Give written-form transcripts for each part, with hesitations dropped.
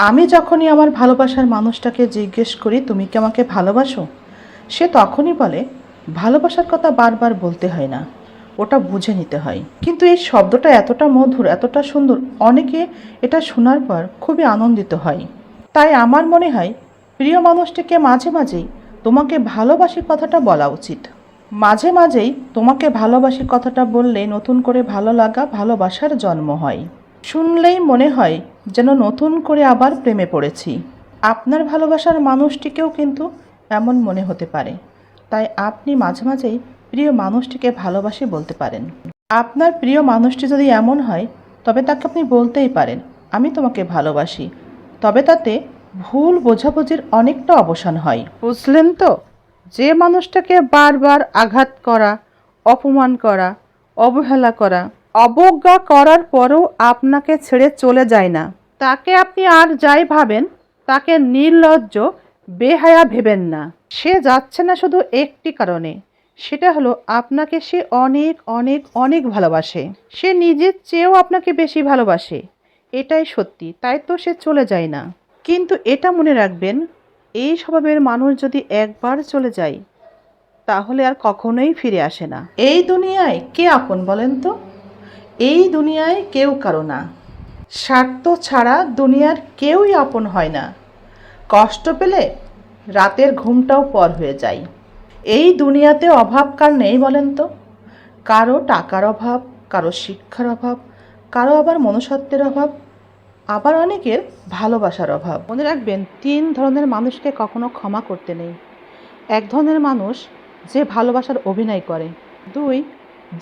আমি যখনই আমার ভালোবাসার মানুষটাকে জিজ্ঞেস করি তুমি কি আমাকে ভালোবাসো, সে তখনই বলে ভালোবাসার কথা বারবার বলতে হয় না, ওটা বুঝে নিতে হয়। কিন্তু এই শব্দটা এতটা মধুর, এতটা সুন্দর, অনেকে এটা শোনার পর খুবই আনন্দিত হয়। তাই আমার মনে হয় প্রিয় মানুষটিকে মাঝে মাঝেই তোমাকে ভালোবাসি কথাটা বলা উচিত। মাঝে মাঝেই তোমাকে ভালোবাসি কথাটা বললে নতুন করে ভালো লাগা, ভালোবাসার জন্ম হয়। শুনলেই মনে হয় যেন নতুন করে আবার প্রেমে পড়েছি। আপনার ভালোবাসার মানুষটিকেও কিন্তু এমন মনে হতে পারে। তাই আপনি মাঝে মাঝেই প্রিয় মানুষটিকে ভালোবাসি বলতে পারেন। আপনার প্রিয় মানুষটি যদি এমন হয় তবে তাকে আপনি বলতেই পারেন আমি তোমাকে ভালোবাসি। তবে তাতে ভুল বোঝাবুঝির অনেকটা অবসান হয়। বুঝলেন তো? যে মানুষটাকে বারবার আঘাত করা, অপমান করা, অবহেলা করা, অবজ্ঞা করার পরও আপনাকে ছেড়ে চলে যায় না, তাকে আপনি আর যাই ভাবেন তাকে নির্লজ্জ, বেহায়া ভেবেন না। সে যাচ্ছে না শুধু একটি কারণে, সেটা হলো আপনাকে সে অনেক অনেক অনেক ভালোবাসে। সে নিজের চেয়েও আপনাকে বেশি ভালোবাসে, এটাই সত্যি, তাই তো সে চলে যায় না। কিন্তু এটা মনে রাখবেন, এই স্বভাবের মানুষ যদি একবার চলে যায় তাহলে আর কখনোই ফিরে আসে না। এই দুনিয়ায় কে আপন বলেন তো? এই দুনিয়ায় কেউ কারো না। স্বার্থ ছাড়া দুনিয়ার কেউই আপন হয় না। কষ্ট পেলে রাতের ঘুমটাও পর হয়ে যায়। এই দুনিয়াতে অভাব কার নেই বলেন তো? কারো টাকার অভাব, কারো শিক্ষার অভাব, কারো আবার মনুষ্যত্বের অভাব, আবার অনেকের ভালোবাসার অভাব। মনে রাখবেন, 3 ধরনের মানুষকে কখনো ক্ষমা করতে নেই। 1 ধরনের মানুষ যে ভালোবাসার অভিনয় করে, 2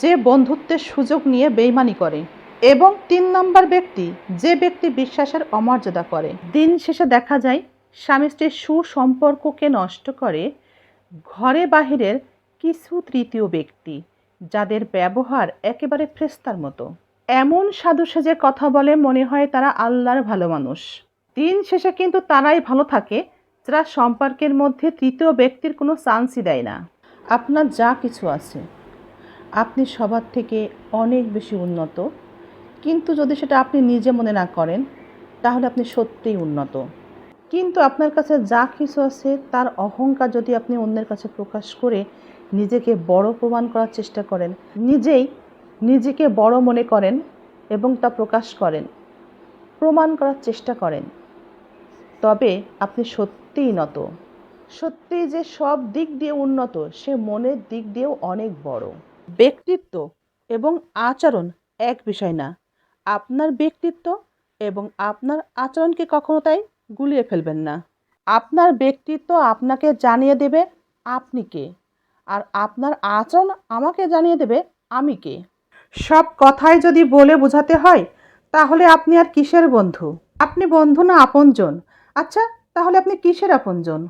যে বন্ধুত্বের সুযোগ নিয়ে বেইমানি করে, এবং 3 নম্বর ব্যক্তি যে ব্যক্তি বিশ্বাসের অমর্যাদা করে। দিন শেষে দেখা যায় স্বামী স্ত্রীর সুসম্পর্ককে নষ্ট করে ঘরে বাহিরের কিছু তৃতীয় ব্যক্তি, যাদের ব্যবহার একেবারে ফেরেশতার মতো। এমন সাধু সেজে কথা বলে মনে হয় তারা আল্লাহর ভালো মানুষ। দিন শেষে কিন্তু তারাই ভালো থাকে যারা সম্পর্কের মধ্যে তৃতীয় ব্যক্তির কোনো চান্সই দেয় না। আপনার যা কিছু আছে, আপনি সবার থেকে অনেক বেশি উন্নত, কিন্তু যদি সেটা আপনি নিজে মনে না করেন তাহলে আপনি সত্যিই উন্নত। কিন্তু আপনার কাছে যা কিছু আছে তার অহংকার যদি আপনি অন্যের কাছে প্রকাশ করে নিজেকে বড় প্রমাণ করার চেষ্টা করেন, নিজেই নিজেকে বড় মনে করেন এবং তা প্রকাশ করেন, প্রমাণ করার চেষ্টা করেন, তবে আপনি সত্যিই নত। সত্যিই যে সব দিক দিয়ে উন্নত, সে মনের দিক দিয়েও অনেক বড়। ব্যক্তিত্ব এবং আচরণ এক বিষয় না। আপনার ব্যক্তিত্ব এবং আপনার আচরণকে কখনো তাই গুলিয়ে ফেলবেন না। আপনার ব্যক্তিত্ব আপনাকে জানিয়ে দেবে আপনি কে, আর আপনার আচরণ আমাকে জানিয়ে দেবে আমি কে। সব কথাই যদি বলে বোঝাতে হয় তাহলে আপনি আর কিসের বন্ধু? আপনি বন্ধু না আপনজন? আচ্ছা, তাহলে আপনি কিসের আপনজন?